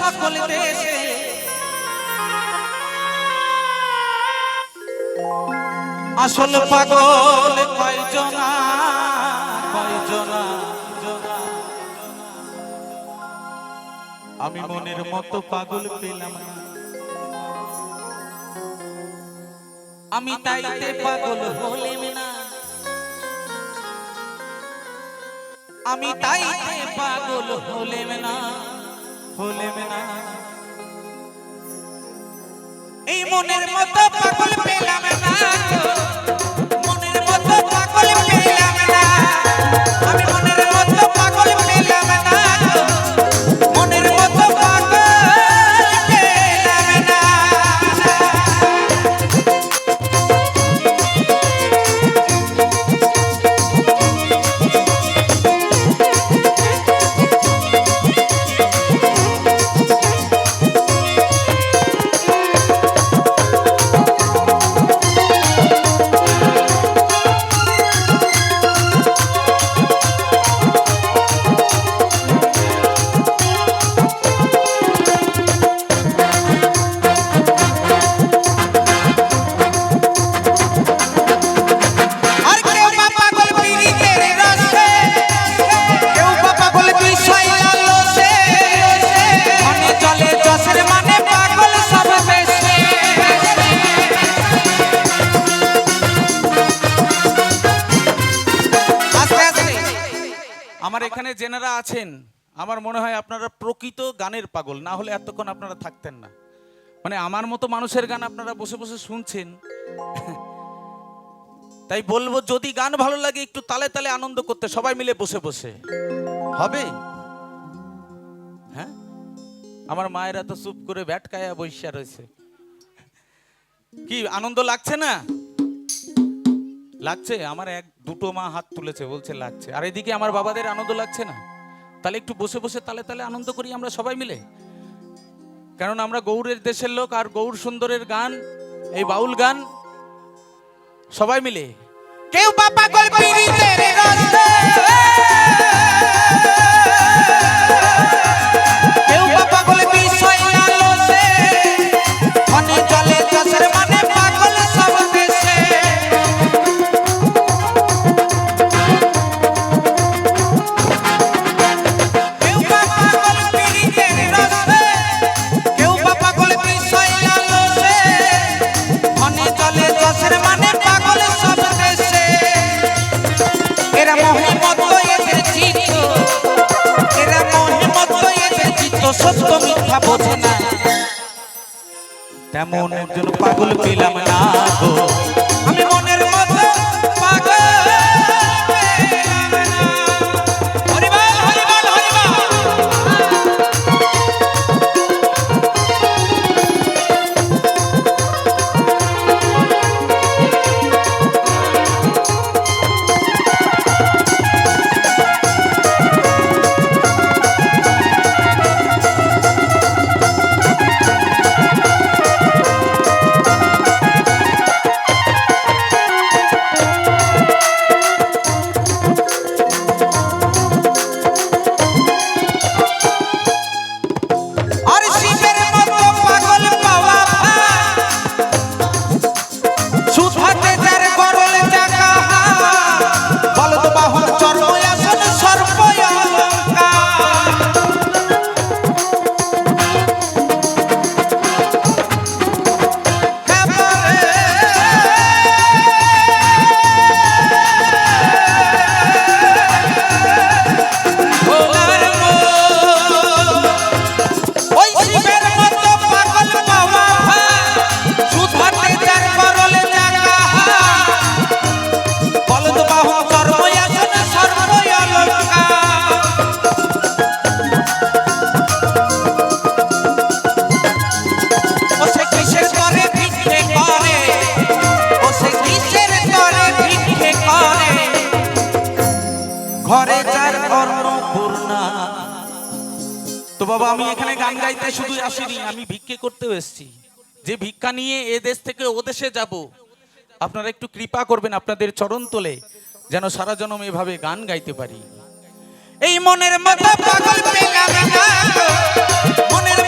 সকল দেশে আসল পাগল কয়জনা কয়জনা আমি মনের মতো পাগল পেলাম না আমি তাইতে পাগল হলেম না আমি তাইতে পাগল হলেম না এই মনের মতো পাগল পেলাম না মনের মতো পাগল পেলাম না আমি মনের মতো পাগল পেলাম না মনের মতো পাগল পেলাম না আমার এখানে জেনারা আছেন আমার মনে হয় আপনারা প্রকৃত গানের পাগল না হলে এতক্ষণ আপনারা থাকতেন না মানে আমার মতো মানুষের গান আপনারা বসে বসে শুনছেন তাই বলবো যদি গান ভালো লাগে একটু তালে তালে আনন্দ করতে সবাই মিলে বসে বসে হবে হ্যাঁ আমার মায়েরা তো চুপ করে ব্যাটকায়া বইসা রয়েছে কি আনন্দ লাগছে না লাগছে আমার এক দুটো মা হাত তুলেছে বলছে লাগছে আর এদিকে আমার বাবাদের আনন্দ লাগছে না তাহলে একটু বসে বসে তালে তালে আনন্দ করি আমরা সবাই মিলে কারণ আমরা গৌড়ের দেশের লোক আর গৌড় সুন্দরের গান এই বাউল গান সবাই মিলে কেউ বাবা গল পিরিতের রসে কেউ বাবা গল বিষয় আলোসে মনে চলে চসের মানে পাগল সব দেশে কেউ বাবা গল পিরিতের রসে কেউ বাবা গল বিষয় আলোসে মনে চলে চসের মানে পাগল সব দেশে এরা মহিমত এদের চিত্ত এরা মহিমত এদের চিত্ত সত্য মিথ্যা বোঝে না তেমন একজন পাগল পেলাম না গো আমি মনের মতো পাগল পেলাম না হরি বল হরি বল হরি বল তো বাবা আমি এখানে গান গাইতে শুধু আসিনি আমি ভিক্ষে করতেও এসেছি যে ভিক্ষা নিয়ে এ দেশ থেকে ও দেশে যাব আপনারা একটু কৃপা করবেন আপনাদের চরণ তলে যেন সারা জনম এভাবে গান গাইতে পারি এই মনের মতো পাগল পেলাম না মনের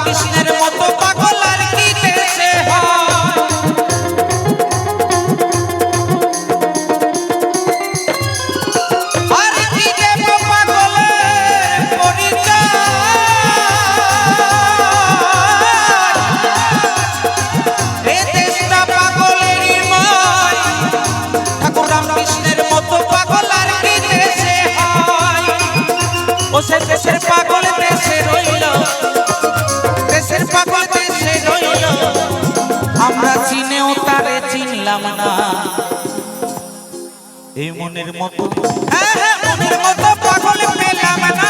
কৃষ্ণের মতো পাগল আর কি দেশে হয় আর কি দেব পাগলের পরিচয় এ দেশটা পাগলেরই ময় ঠাকুর রামকৃষ্ণের মতো পাগল আর কি দেশে হয় ও সে দেশের পাগল দেশে রইল দেশের পাগল দেশে রইল আমরা চিনেও তারে চিনলাম না এই মনের মতো হ্যাঁ হ্যাঁ মনের মতো পাগল পেলাম না